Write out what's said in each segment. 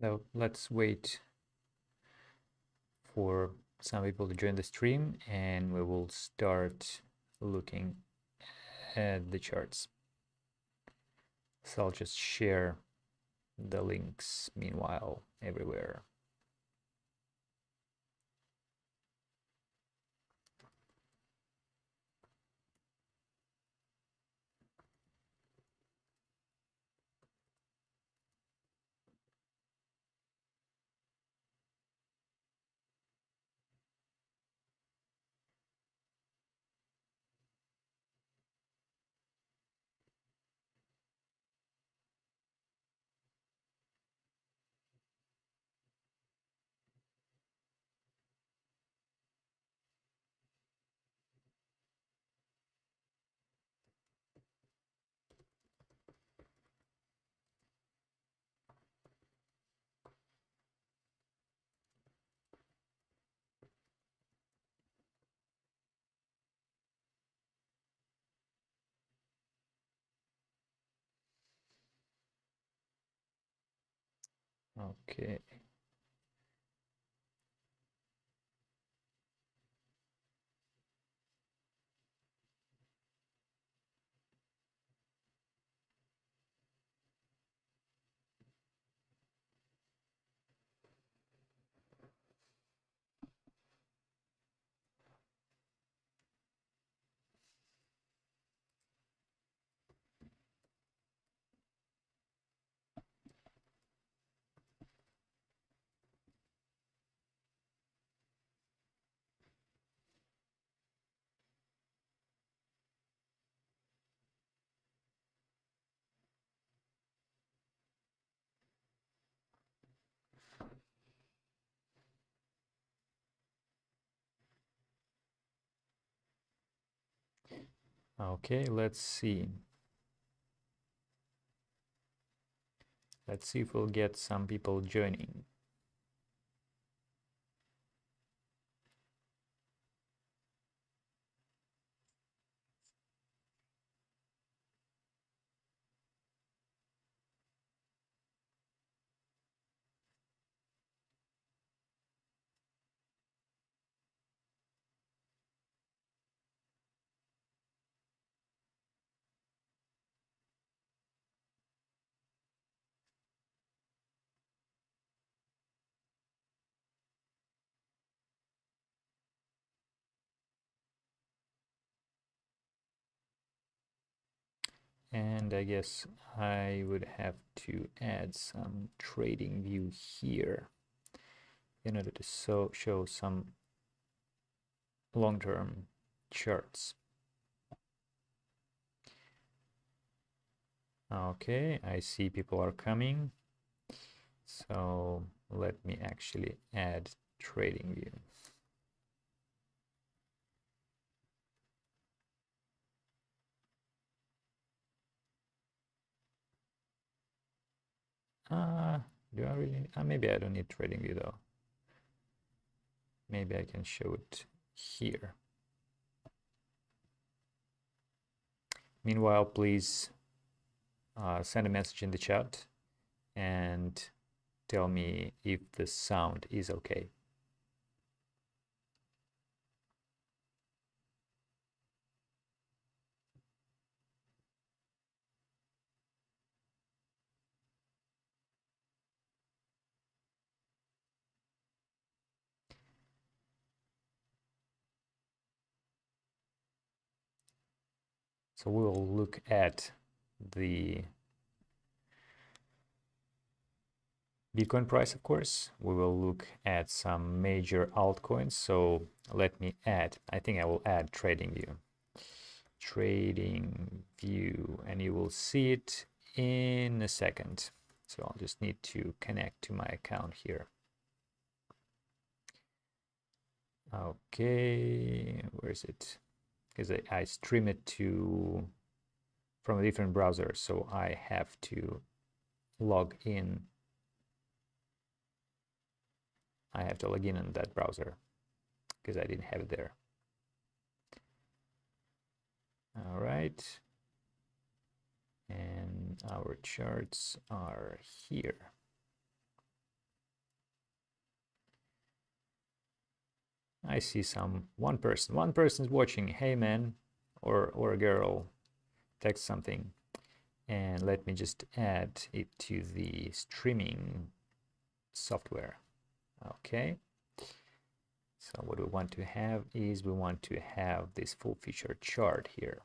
Now let's wait for some people to join the stream and we will start looking at the charts. So I'll just share the links meanwhile everywhere. Okay. Okay, let's see. Let's see if we'll get some people joining. And I guess I would have to add some trading view here in order to show some long-term charts. Okay, I see people are coming. So let me actually add trading view. Do I really? Maybe I don't need trading view though. Maybe I can show it here. Meanwhile, please send a message in the chat and tell me if the sound is okay. So we'll look at the Bitcoin price, of course. We will look at some major altcoins. So let me add, I think I will add trading view. Trading view, and you will see it in a second. So I'll just need to connect to my account here. Okay, where is it? Because I stream it from a different browser, so I have to log in. I have to log in that browser because I didn't have it there. All right. And our charts are here. I see one person is watching. Hey man, or a girl, text something. And let me just add it to the streaming software. Okay. So what we want to have is we want to have this full feature chart here.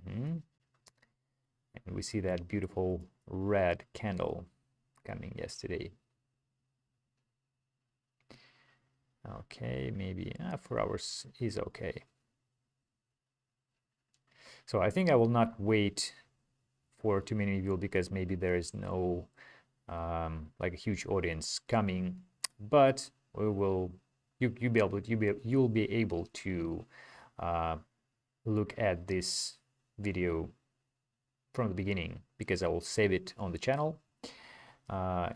And we see that beautiful red candle coming yesterday. Okay, maybe 4 hours is okay. So I think I will not wait for too many people because maybe there is no like a huge audience coming, but we will you'll be able to look at this video from the beginning because I will save it on the channel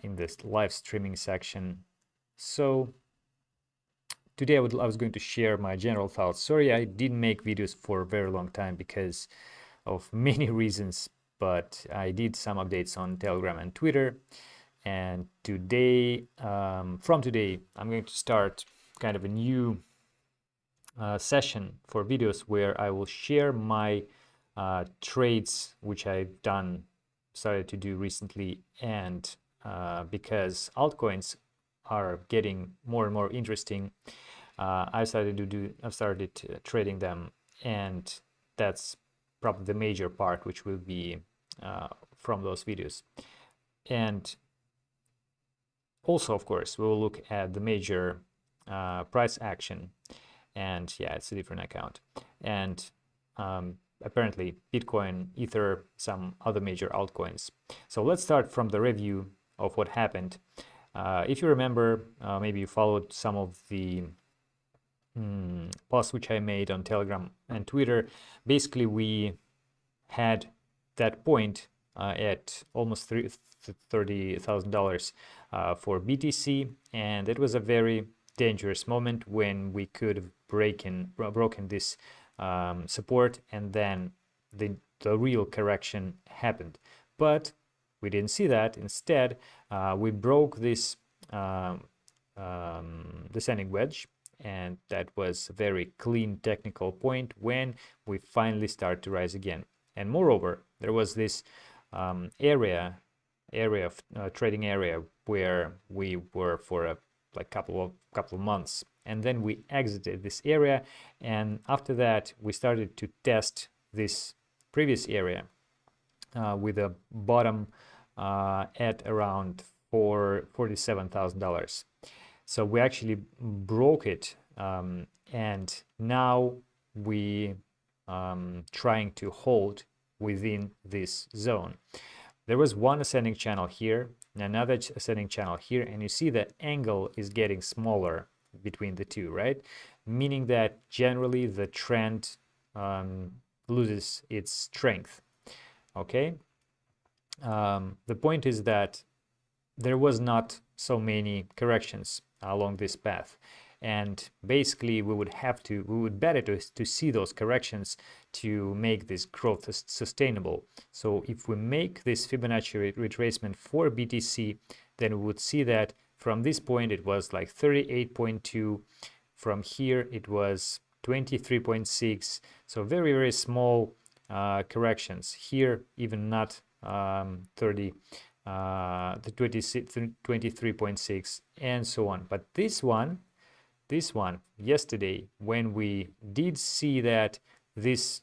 in this live streaming section. So today I was going to share my general thoughts. Sorry, I didn't make videos for a very long time because of many reasons, but I did some updates on Telegram and Twitter. And today, from today, I'm going to start kind of a new session for videos where I will share my trades, which I've started to do recently, and because altcoins are getting more and more interesting, I've started trading them, and that's probably the major part, which will be from those videos. And also, of course, we will look at the major price action, and yeah, it's a different account. And apparently Bitcoin, Ether, some other major altcoins. So let's start from the review of what happened. If you remember, maybe you followed some of the posts which I made on Telegram and Twitter. Basically, we had that point at almost $30,000 for BTC, and it was a very dangerous moment when we could have broken this support, and then the real correction happened. But we didn't see that. Instead, we broke this descending wedge, and that was a very clean technical point when we finally start to rise again. And moreover, there was this area of trading area where we were for a couple of months, and then we exited this area, and after that we started to test this previous area with a bottom at around $47,000. So we actually broke it, and now we trying to hold within this zone. There was one ascending channel here, another ascending channel here, and you see the angle is getting smaller between the two, right? Meaning that generally the trend loses its strength. Okay. The point is that there was not so many corrections along this path, and basically we would better to see those corrections to make this growth sustainable. So if we make this Fibonacci retracement for BTC, then we would see that from this point it was like 38.2, from here it was 23.6, so very, very small corrections here, even not 30, the 23.6 and so on. But this one yesterday, when we did see that this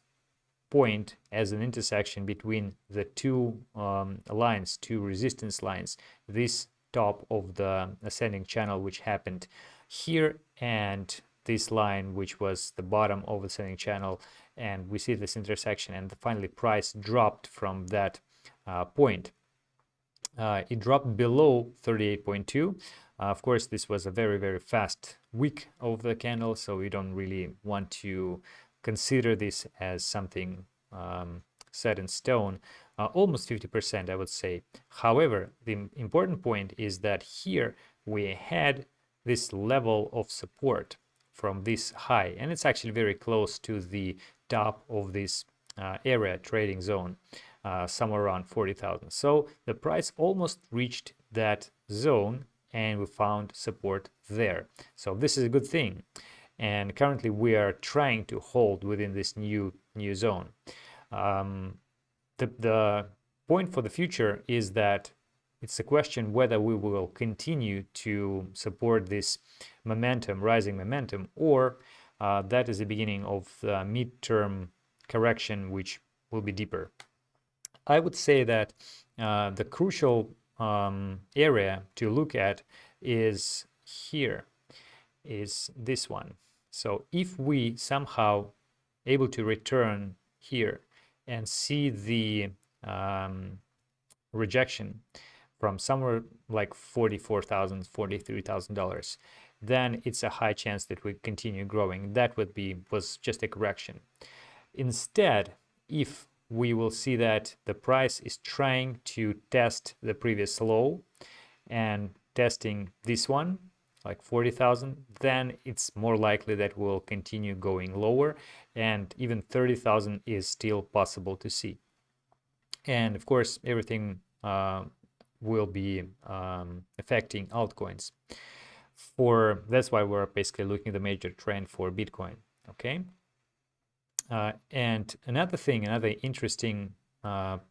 point as an intersection between the two lines, two resistance lines, this top of the ascending channel which happened here, and this line which was the bottom of the ascending channel, and we see this intersection, and finally price dropped from that point. It dropped below 38.2. Of course, this was a very, very fast wick of the candle, so we don't really want to consider this as something set in stone. Almost 50%, I would say. However, the important point is that here we had this level of support from this high, and it's actually very close to the top of this area trading zone, somewhere around 40,000. So the price almost reached that zone, and we found support there. So this is a good thing. And currently we are trying to hold within this new zone. The point for the future is that it's a question whether we will continue to support this momentum, rising momentum, or that is the beginning of the midterm correction, which will be deeper. I would say that the crucial area to look at is here, is this one. So if we somehow able to return here and see the rejection from somewhere like $44,000, $43,000, then it's a high chance that we continue growing. That was just a correction. Instead, if we will see that the price is trying to test the previous low and testing this one, like 40,000, then it's more likely that we'll continue going lower, and even 30,000 is still possible to see. And of course, everything will be affecting altcoins. That's why we're basically looking at the major trend for Bitcoin. Okay. And another interesting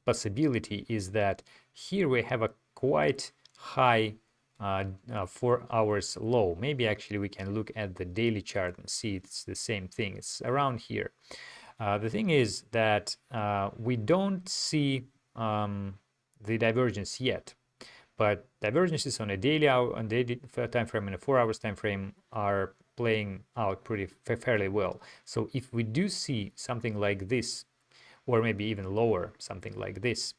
possibility is that here we have a quite high 4 hours low. Maybe actually we can look at the daily chart and see it's the same thing. It's around here. The thing is that we don't see the divergence yet, but divergences on a daily time frame and a 4 hours time frame are playing out fairly well. So if we do see something like this, or maybe even lower, something like this,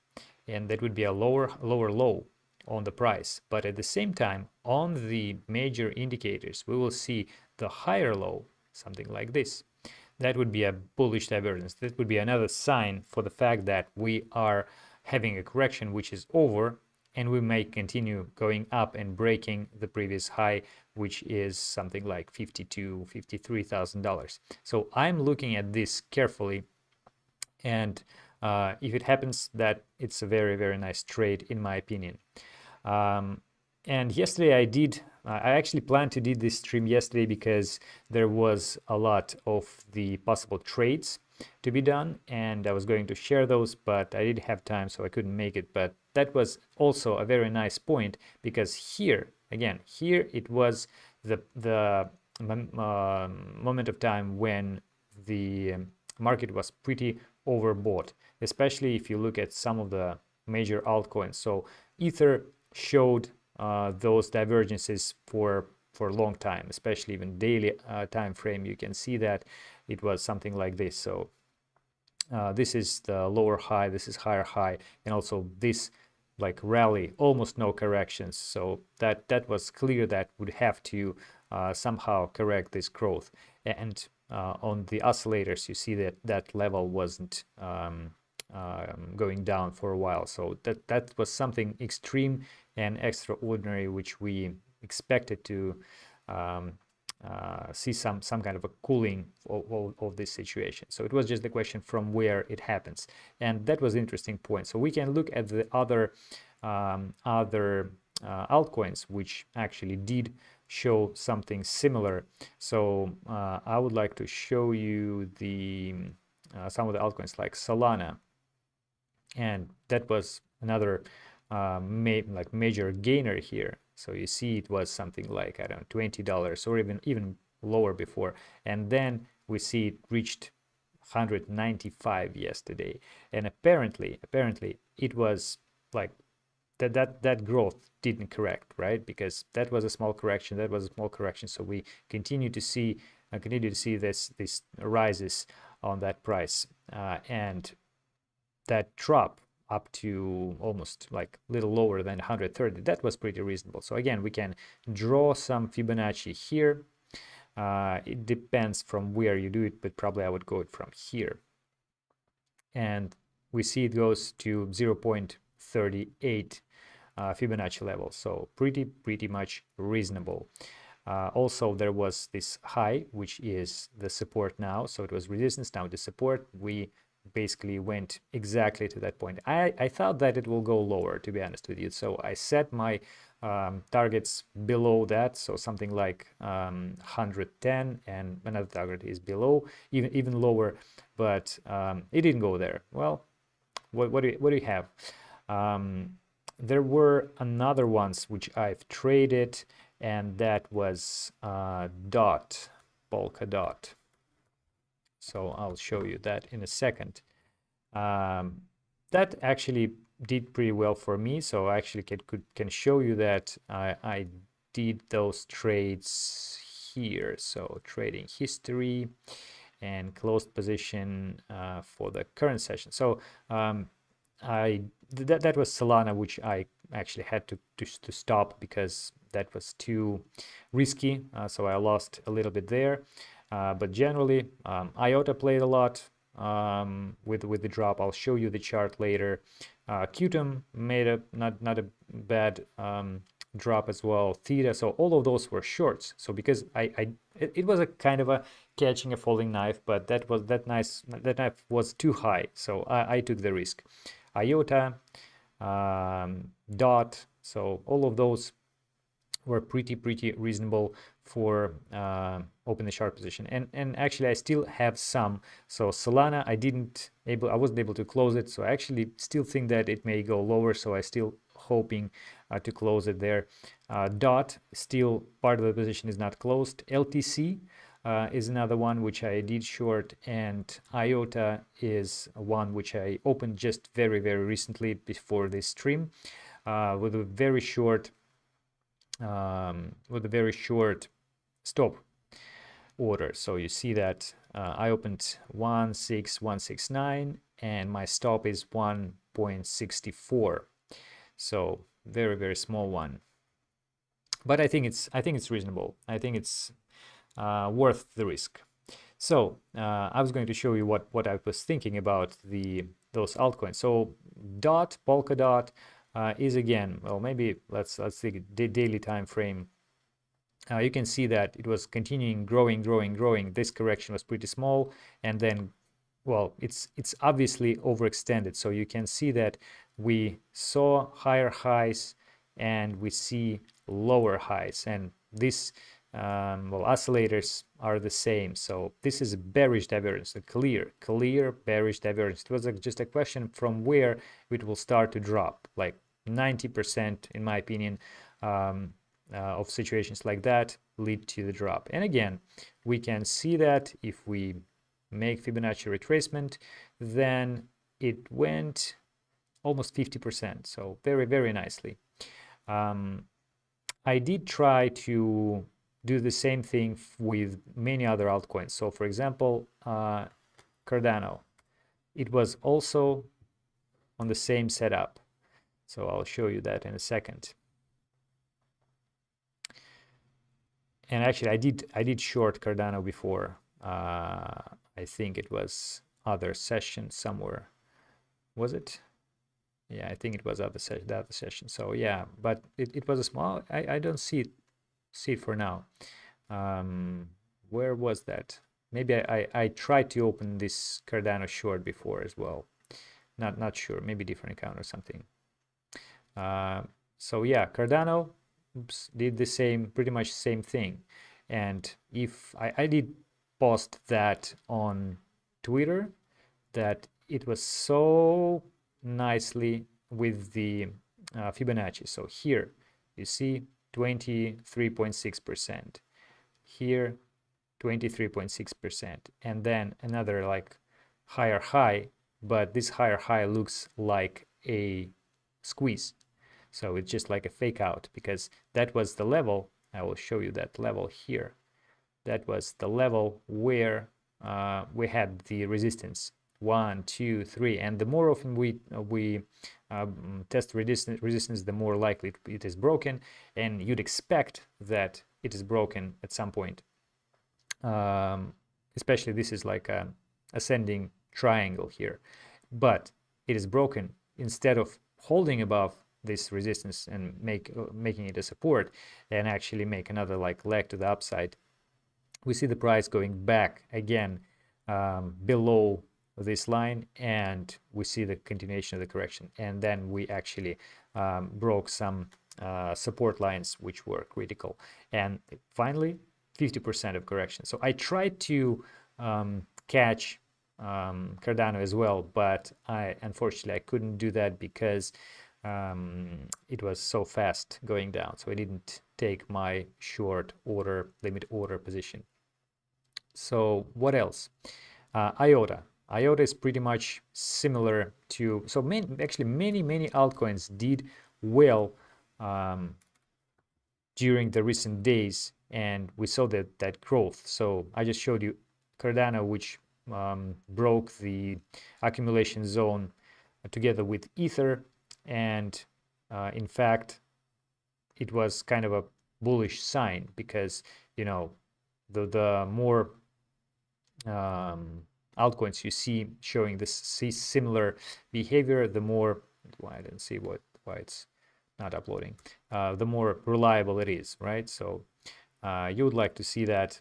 and that would be a lower low on the price, but at the same time on the major indicators we will see the higher low, something like this, that would be a bullish divergence. That would be another sign for the fact that we are having a correction which is over, and we may continue going up and breaking the previous high, which is something like $52,000, $53,000. So I'm looking at this carefully, and if it happens, that it's a very, very nice trade in my opinion. And yesterday I actually planned to do this stream yesterday because there was a lot of the possible trades to be done, and I was going to share those, but I didn't have time, so I couldn't make it. But that was also a very nice point, because here it was the moment of time when the market was pretty overbought, especially if you look at some of the major altcoins. So Ether showed those divergences for a long time, especially even daily time frame. You can see that it was something like this. So this is the lower high, this is higher high, and also this like rally, almost no corrections. So that was clear that would have to somehow correct this growth. And on the oscillators, you see that level wasn't going down for a while. So that was something extreme and extraordinary, which we expected to see some kind of a cooling of this situation. So it was just the question from where it happens, and that was an interesting point. So we can look at the other altcoins which actually did show something similar. So I would like to show you the some of the altcoins like Solana, and that was another major gainer here. So you see it was something like, I don't know, $20 or even lower before, and then we see it reached 195 yesterday, and apparently it was like that growth didn't correct, right? Because that was a small correction, so we continue to see this rises on that price, and that drop up to almost like little lower than 130, that was pretty reasonable. So again, we can draw some Fibonacci here. It depends from where you do it, but probably I would go it from here. And we see it goes to 0.38 Fibonacci level, so pretty much reasonable. Also, there was this high, which is the support now. So it was resistance, now the support. We basically went exactly to that point. I thought that it will go lower, to be honest with you. So I set my targets below that, so something like 110, and another target is below, even lower, but it didn't go there. Well, what do you have? There were another ones which I've traded, and that was polka dot. So I'll show you that in a second. That actually did pretty well for me, so I actually can show you that I did those trades here. So trading history and closed position for the current session. So that was Solana, which I actually had to stop because that was too risky. So I lost a little bit there. But generally, IOTA played a lot with the drop. I'll show you the chart later. Qtum made a not a bad drop as well. Theta, so all of those were shorts. So because it was a kind of a catching a falling knife, but that knife was too high, so I took the risk. IOTA, DOT, so all of those were pretty reasonable for open the short position, and actually I still have some. So Solana, I wasn't able to close it, so I actually still think that it may go lower, so I still hoping to close it there. DOT, still part of the position is not closed. LTC is another one which I did short, and IOTA is one which I opened just very recently before this stream with a very short stop order. So you see that I opened 16169 and my stop is 1.64. So very small one, but I think it's reasonable. I think it's worth the risk. So I was going to show you what I was thinking about those altcoins. So polka dot is again, well, maybe let's take the daily time frame. You can see that it was continuing growing. This correction was pretty small, and then, well, it's obviously overextended. So you can see that we saw higher highs and we see lower highs, and this well, oscillators are the same. So this is a bearish divergence, a clear bearish divergence. It was just a question from where it will start to drop. Like 90%, in my opinion, of situations like that lead to the drop. And again, we can see that if we make Fibonacci retracement, then it went almost 50%. So very nicely. I did try to do the same thing with many other altcoins. So for example, Cardano, it was also on the same setup. So I'll show you that in a second. And actually, I did short Cardano before. I think it was other session somewhere. Was it? Yeah, I think it was the other session. So yeah, but it was a small. I don't see it for now. Where was that? Maybe I tried to open this Cardano short before as well. Not sure. Maybe different account or something. So yeah, Cardano did the same, pretty much same thing. And if I did post that on Twitter, that it was so nicely with the Fibonacci. So here you see 23.6%, here 23.6%, and then another like higher high, but this higher high looks like a squeeze. So it's just like a fake out, because that was the level. I will show you that level here. That was the level where we had the resistance 1, 2, 3, and the more often we test resistance, the more likely it is broken, and you'd expect that it is broken at some point. Especially this is like a ascending triangle here, but it is broken. Instead of holding above this resistance and making it a support and actually make another like leg to the upside, we see the price going back again below this line, and we see the continuation of the correction, and then we actually broke some support lines which were critical. And finally, 50% of correction. So I tried to catch Cardano as well, but unfortunately I couldn't do that because it was so fast going down. So I didn't take my short order, limit order position. So what else? IOTA. IOTA is pretty much similar to, so actually many altcoins did well during the recent days, and we saw that growth. So I just showed you Cardano, which broke the accumulation zone together with Ether, and in fact it was kind of a bullish sign because, you know, the more altcoins you see showing this similar behavior, the more, why I don't see why it's not uploading, the more reliable it is, right? So you would like to see that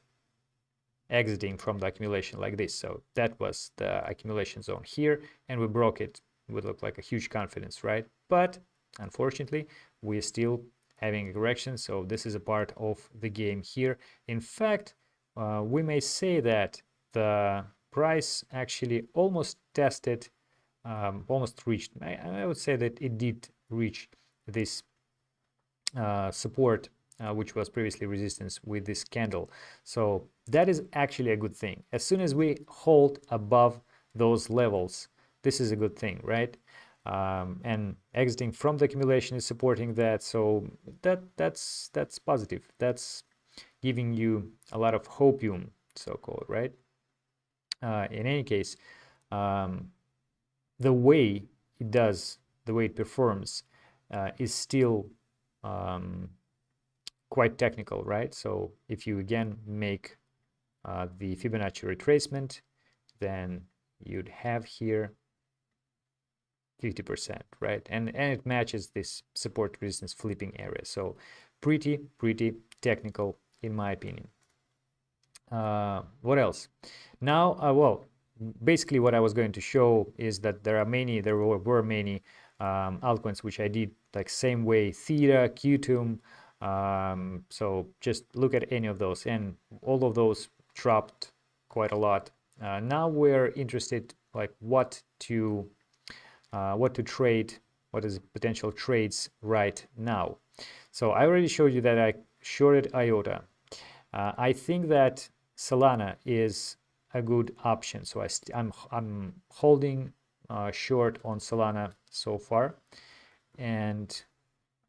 exiting from the accumulation like this. So that was the accumulation zone here, and we broke it. It would look like a huge confidence, right? But unfortunately, we're still having a correction, so this is a part of the game here. In fact, we may say that the price actually almost tested, almost reached, I would say that it did reach this support, which was previously resistance with this candle. So that is actually a good thing. As soon as we hold above those levels, this is a good thing, right? And exiting from the accumulation is supporting that. So that's positive. That's giving you a lot of hopium, so-called, right? In any case, the way it does, the way it performs, is still quite technical, right? So if you again make the Fibonacci retracement, then you'd have here 50%, right? And it matches this support resistance flipping area. So pretty technical in my opinion. What else? Now, well, basically what I was going to show is that there were many altcoins which I did like same way, Theta, Qtum. So just look at any of those, and all of those dropped quite a lot. Now we're interested like what to trade, what is potential trades right now. So I already showed you that I shorted IOTA. I think that Solana is a good option. So I'm holding short on Solana so far, and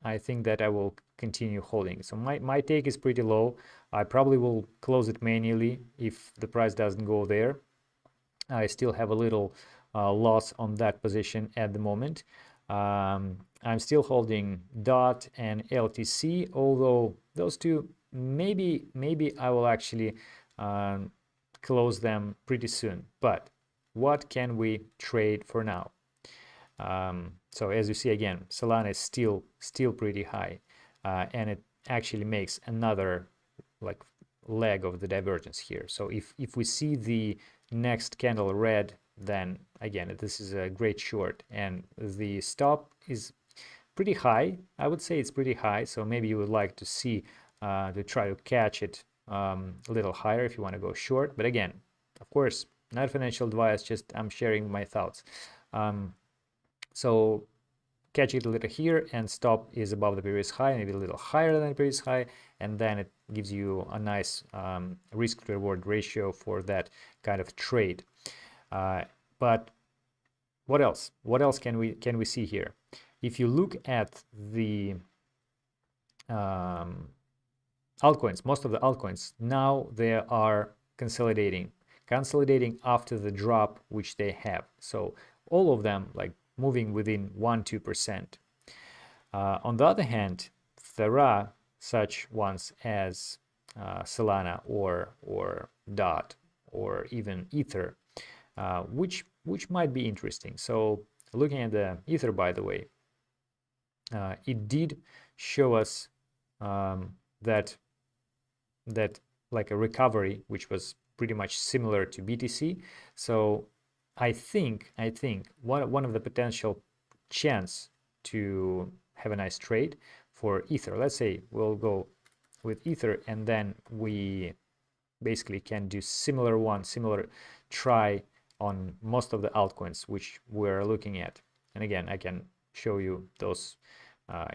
I think that I will continue holding. So my take is pretty low. I probably will close it manually if the price doesn't go there. I still have a little loss on that position at the moment. I'm still holding DOT and LTC, although those two, maybe I will actually close them pretty soon. But what can we trade for now? So as you see again, Solana is still pretty high, and it actually makes another like leg of the divergence here. So if we see the next candle red, then again this is a great short, and the stop is pretty high. I would say it's pretty high, so maybe you would like to see to try to catch it a little higher if you want to go short. But again, of course, not financial advice, just I'm sharing my thoughts. So catch it a little here, and stop is above the previous high, maybe a little higher than the previous high, and then it gives you a nice risk to reward ratio for that kind of trade. But what else? What else can we see here? If you look at the altcoins, most of the altcoins now they are consolidating after the drop which they have. So all of them like moving within 1-2%. On the other hand, there are such ones as Solana or DOT or even Ether, which might be interesting. So looking at the Ether, by the way, it did show us that like a recovery, which was pretty much similar to BTC. So I think one of the potential chance to have a nice trade for Ether. Let's say we'll go with Ether, and then we basically can do similar try on most of the altcoins which we're looking at. And again, I can show you those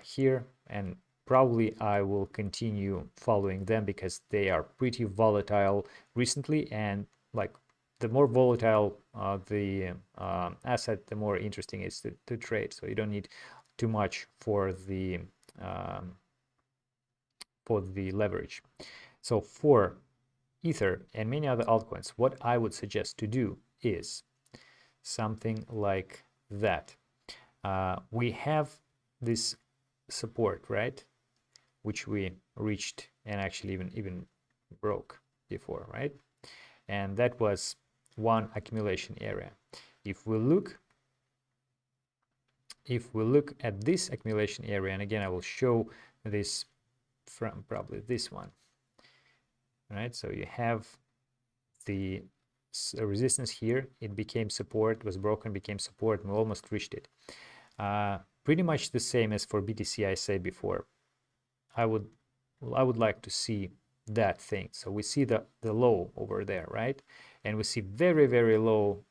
here, and probably I will continue following them because they are pretty volatile recently, and like the more volatile the asset, the more interesting it is to trade. So you don't need too much for the leverage. So for Ether and many other altcoins, what I would suggest to do is something like that. We have this support, right, which we reached and actually even broke before, right? And that was one accumulation area. If we look at this accumulation area, and again I will show this from probably this one, right? So you have the resistance here, it became support, was broken, became support, and we almost reached it. Pretty much the same as for BTC I said before. I would like to see that thing. So we see the low over there, right? And we see very low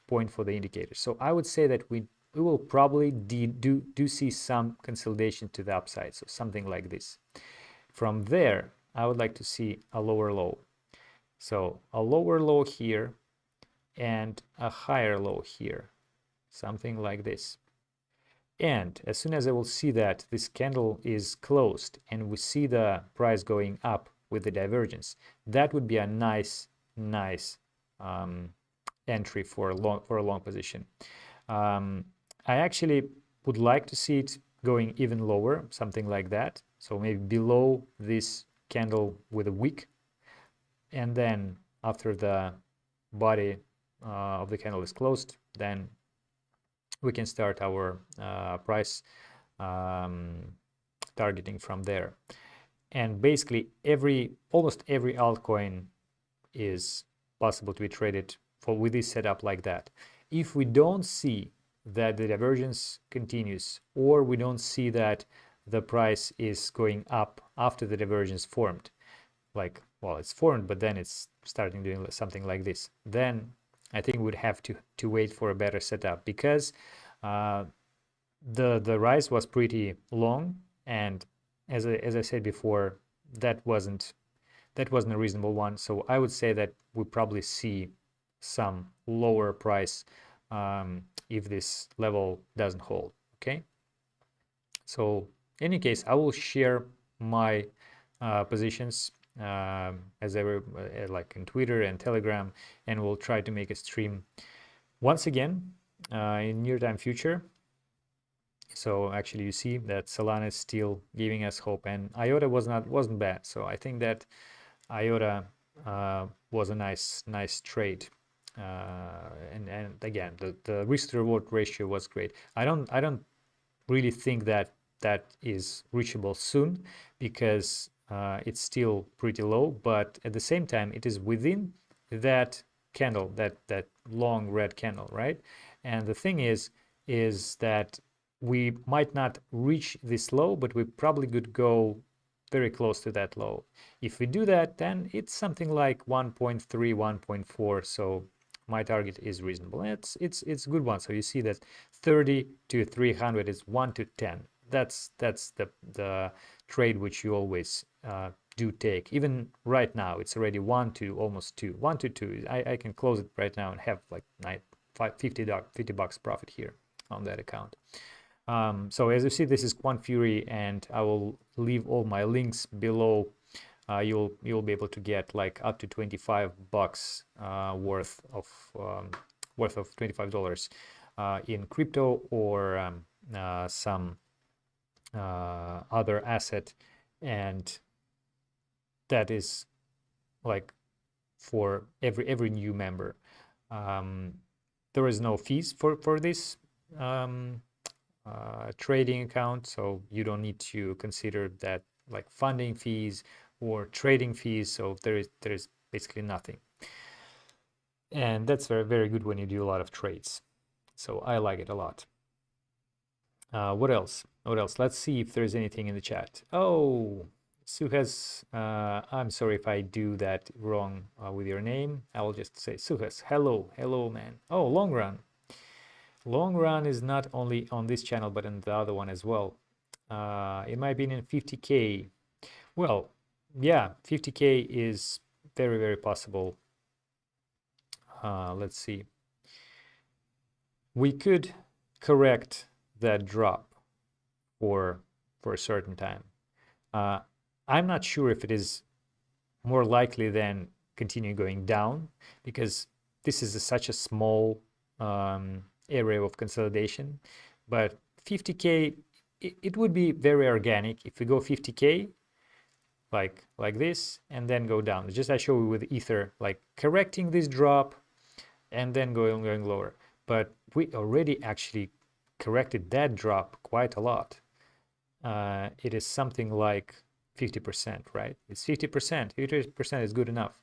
point for the indicator. So I would say that we will probably do see some consolidation to the upside, so something like this. From there, I would like to see a lower low. So a lower low here and a higher low here, something like this. And as soon as I will see that this candle is closed and we see the price going up with the divergence, that would be a nice entry for a long position. I actually would like to see it going even lower, something like that. So maybe below this candle with a wick, and then after the body of the candle is closed, then we can start our price targeting from there. And basically almost every altcoin is possible to be traded with this setup like that. If we don't see that the divergence continues, or we don't see that the price is going up after the divergence formed, like, well, it's formed but then it's starting doing something like this, then I think we'd have to wait for a better setup, because the rise was pretty long, and as I said before, that wasn't a reasonable one. So I would say that we probably see some lower price if this level doesn't hold. Okay, so in any case, I will share my positions as ever, like in Twitter and Telegram, and we'll try to make a stream once again in near time future. So actually you see that Solana is still giving us hope, and IOTA wasn't bad. So I think that IOTA was a nice trade, and again the risk to reward ratio was great. I don't really think that is reachable soon, because it's still pretty low, but at the same time it is within that candle, that long red candle, right? And the thing is that we might not reach this low, but we probably could go very close to that low. If we do that, then it's something like 1.3, 1.4. So my target is reasonable. It's a good one. So you see that 30 to 300 is 1 to 10. That's the trade which you always do take. Even right now, it's already 1 to almost 2. 1 to 2. I can close it right now and have like $50 profit here on that account. So as you see, this is Quant Fury, and I will leave all my links below. You'll be able to get like up to $25 worth of $25 in crypto, or some other asset, and that is like for every new member. There is no fees for this trading account, so you don't need to consider that like funding fees or trading fees. So there is basically nothing, and that's very good when you do a lot of trades. So I like it a lot. What else? What else? Let's see if there's anything in the chat. Oh, Suhas, I'm sorry if I do that wrong with your name. I will just say Suhas. Hello, hello, man. Oh, long run. Long run is not only on this channel, but on the other one as well. In my opinion, 50K. Well, yeah, 50K is very, very possible. Let's see. We could correct that drop for a certain time. I'm not sure if it is more likely than continue going down, because this is such a small area of consolidation. But 50K, it would be very organic if we go 50K like this and then go down. Just I show you with Ether, like correcting this drop and then going lower. But we already actually corrected that drop quite a lot. It is something like 50%, right? It's 50%. 50% is good enough.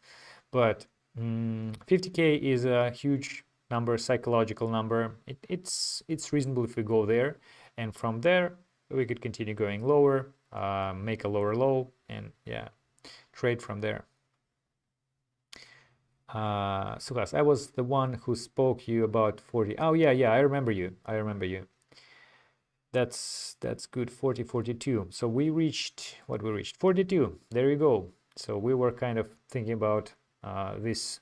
But 50K is a huge number, psychological number. It's reasonable if we go there. And from there, we could continue going lower, make a lower low, and yeah, trade from there. Suhas, I was the one who spoke you about 40. Oh yeah, I remember you. That's good. 40, 42. So we reached what we reached 42. There you go. So we were kind of thinking about this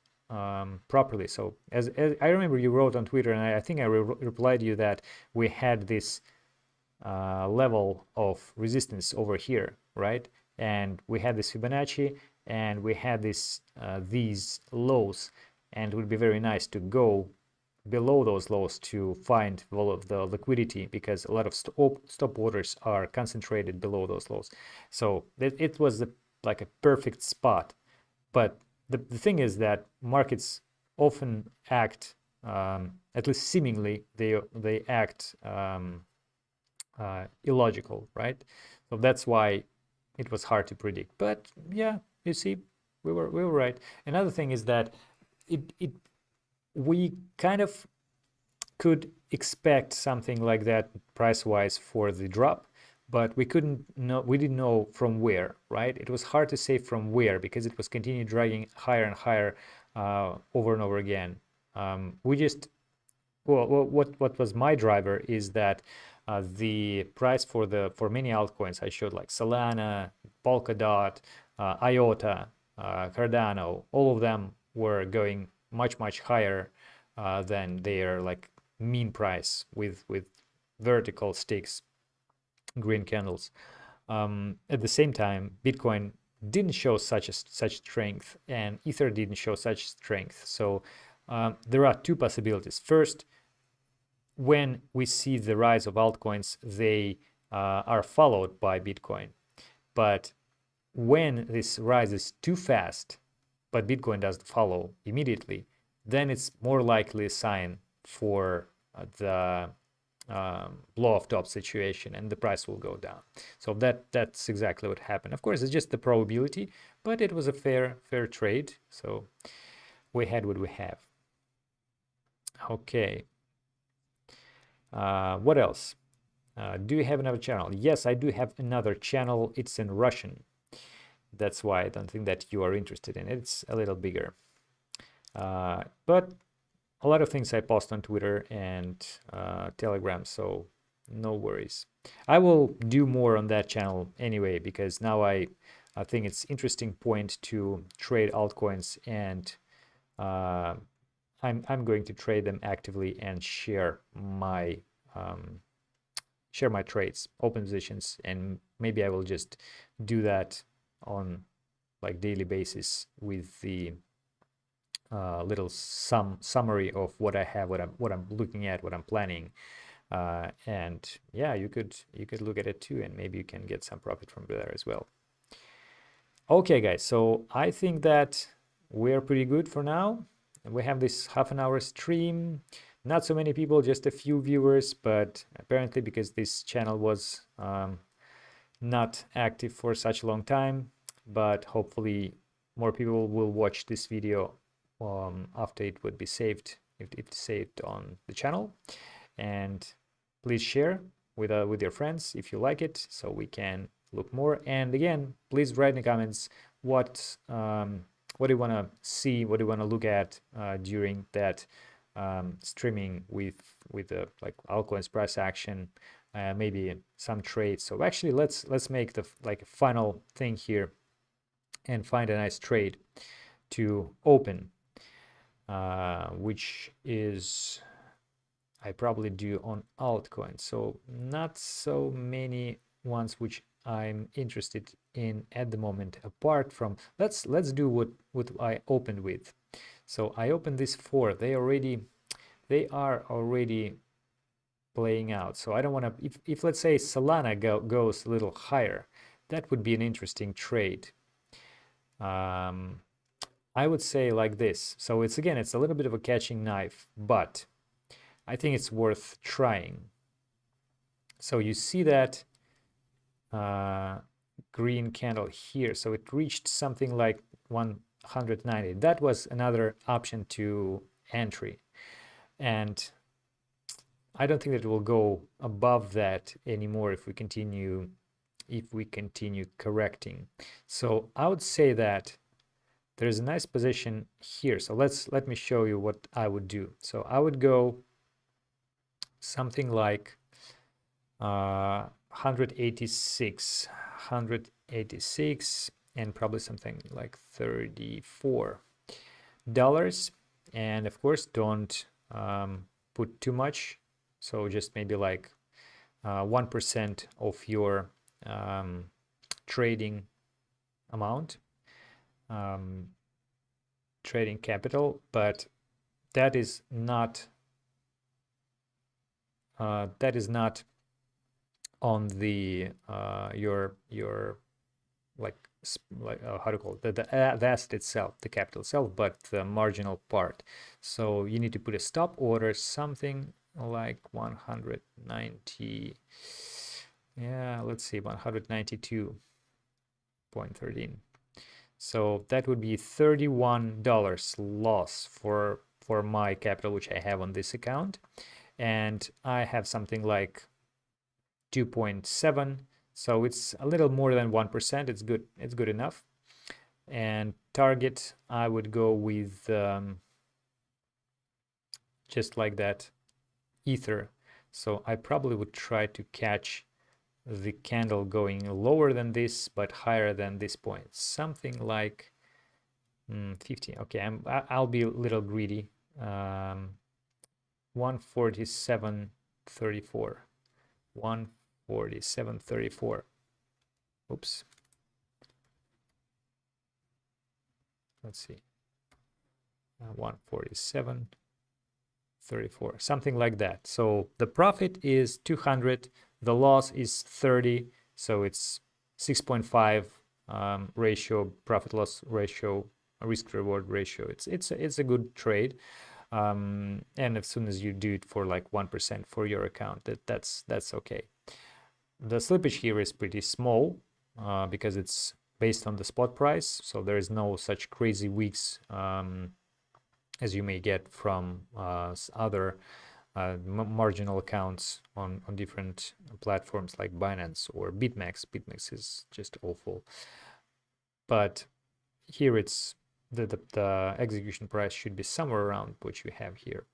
properly. So as I remember, you wrote on Twitter, and I think I replied to you that we had this level of resistance over here, right? And we had this Fibonacci, and we had this these lows, and it would be very nice to go below those lows to find all of the liquidity, because a lot of stop orders are concentrated below those lows. So it was like a perfect spot. But the thing is that markets often act, at least seemingly, they act illogical, right? So that's why it was hard to predict. But yeah, you see, we were right. Another thing is that we kind of could expect something like that price-wise for the drop, but we didn't know from where, right? It was hard to say from where, because it was continuing dragging higher and higher over and over again. What was my driver is that the price for many altcoins I showed, like Solana, Polkadot, IOTA, Cardano, all of them were going much higher than their like mean price with vertical sticks, green candles. At the same time, Bitcoin didn't show such strength, and Ether didn't show such strength. So there are two possibilities. First, when we see the rise of altcoins, they are followed by Bitcoin. But when this rise is too fast, but Bitcoin doesn't follow immediately, then it's more likely a sign for the blow off top situation, and the price will go down. So that's exactly what happened. Of course, it's just the probability, but it was a fair trade. So we had what we have. Okay. What else? Do you have another channel? Yes, I do have another channel. It's in Russian. That's why I don't think that you are interested in it. It's a little bigger. But a lot of things I post on Twitter and Telegram, so no worries. I will do more on that channel anyway, because now I think it's interesting point to trade altcoins, and I'm going to trade them actively and share my trades, open positions, and maybe I will just do that on like daily basis with the little summary of what I have, what I'm looking at, what I'm planning, and yeah, you could look at it too, and maybe you can get some profit from there as well. Okay, guys, so I think that we're pretty good for now. We have this half-an-hour stream. Not so many people, just a few viewers, but apparently because this channel was not active for such a long time, but hopefully more people will watch this video after it would be saved, if it's saved on the channel. And please share with your friends if you like it, so we can look more. And again, please write in the comments what do you want to see, what do you want to look at during that streaming with the like altcoins price action, maybe some trades. So actually, let's make the like final thing here and find a nice trade to open, which is I probably do on altcoins. So not so many ones which I'm interested in at the moment, apart from let's do what I opened with. So I opened these four. They are already playing out. So I don't want to, if let's say Solana goes a little higher, that would be an interesting trade. I would say like this. So it's again, it's a little bit of a catching knife, but I think it's worth trying. So you see that green candle here. So it reached something like 190. That was another option to entry. And I don't think that it will go above that anymore if we continue correcting. So I would say that there's a nice position here. So let me show you what I would do. So I would go something like 186 and probably something like $34. And of course, don't put too much. So just maybe like 1% of your trading amount, trading capital, but that is not on the your like how to call it, the asset itself, the capital itself, but the marginal part. So you need to put a stop order, something like 190, yeah, let's see, 192.13. So that would be $31 loss for my capital, which I have on this account. And I have something like 2.7, so it's a little more than 1%. It's good, it's good enough. And target, I would go with just like that, Ether. So I probably would try to catch the candle going lower than this but higher than this point, something like 50. Okay, I'll be a little greedy. 147.34. 147.34. Oops. Let's see. 147.34, something like that. So the profit is 200, the loss is 30, so it's 6.5 ratio, profit loss ratio, risk reward ratio. It's a good trade. And as soon as you do it for like 1% for your account, that's okay. The slippage here is pretty small because it's based on the spot price, so there is no such crazy weeks as you may get from other marginal accounts on different platforms like Binance or BitMEX. BitMEX is just awful, but here it's the execution price should be somewhere around what you have here.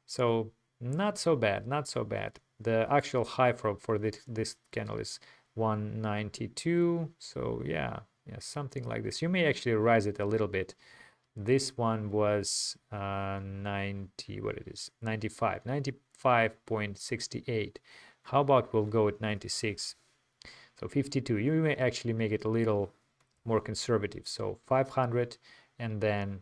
So not so bad, not so bad. The actual high for this candle is 192. So yeah, something like this. You may actually rise it a little bit. This one was 90, what it is, 95.68. How about we'll go at 96? So 52. You may actually make it a little more conservative. So 500 and then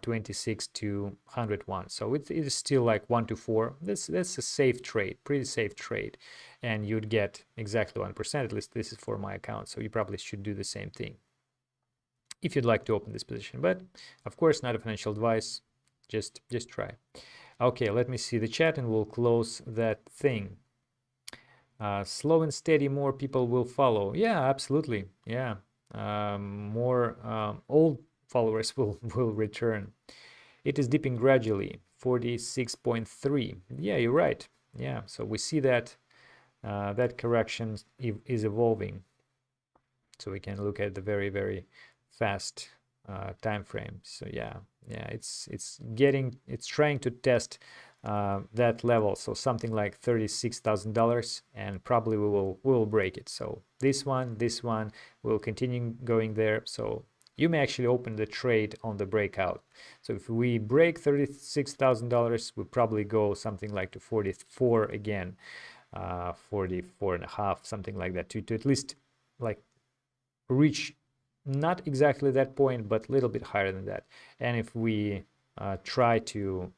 26 to 101. So it is still like 1 to 4. That's a safe trade, pretty safe trade, and you'd get exactly 1%. At least this is for my account. So you probably should do the same thing if you'd like to open this position. But of course, not a financial advice. Just try. Okay, let me see the chat and we'll close that thing. Slow and steady, more people will follow. Yeah, absolutely. Yeah, more old followers will return. It is dipping gradually, 46.3. Yeah, you're right. Yeah, so we see that that correction is evolving. So we can look at the very, very fast time frame. So yeah, it's trying to test that level. So something like $36,000, and probably we will break it. So this one will continue going there. So you may actually open the trade on the breakout. So if we break $36,000, we probably go something like to 44 again, 44 and a half, something like that, to at least like reach not exactly that point, but a little bit higher than that. And if we try to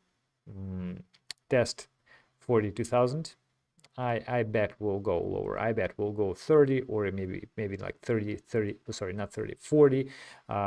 test 42,000, I bet we'll go lower. I bet we'll go 30, or maybe like 30, sorry, not 30, 40,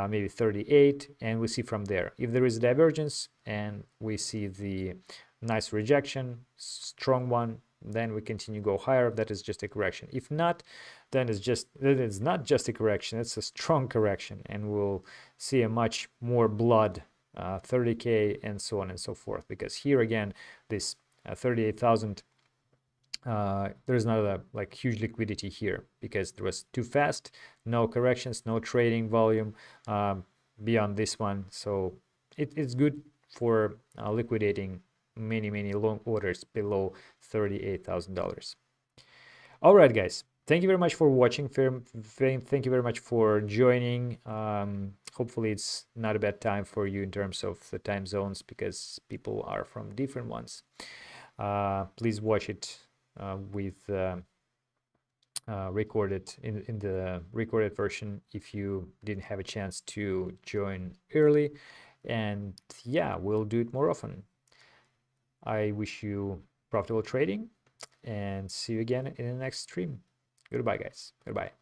maybe 38, and we see from there. If there is a divergence and we see the nice rejection, strong one, then we continue go higher. That is just a correction. If not, then it's not just a correction, it's a strong correction, and we'll see a much more blood, 30K and so on and so forth, because here again, this 38,000, there's not a like huge liquidity here because there was too fast, no corrections, no trading volume beyond this one. So it's good for liquidating many long orders below $38,000. All right, guys, thank you very much for watching. Thank you very much for joining. Hopefully it's not a bad time for you in terms of the time zones, because people are from different ones. Please watch it with recorded in the recorded version if you didn't have a chance to join early. And yeah, we'll do it more often. I wish you profitable trading, and see you again in the next stream. Goodbye, guys. Goodbye.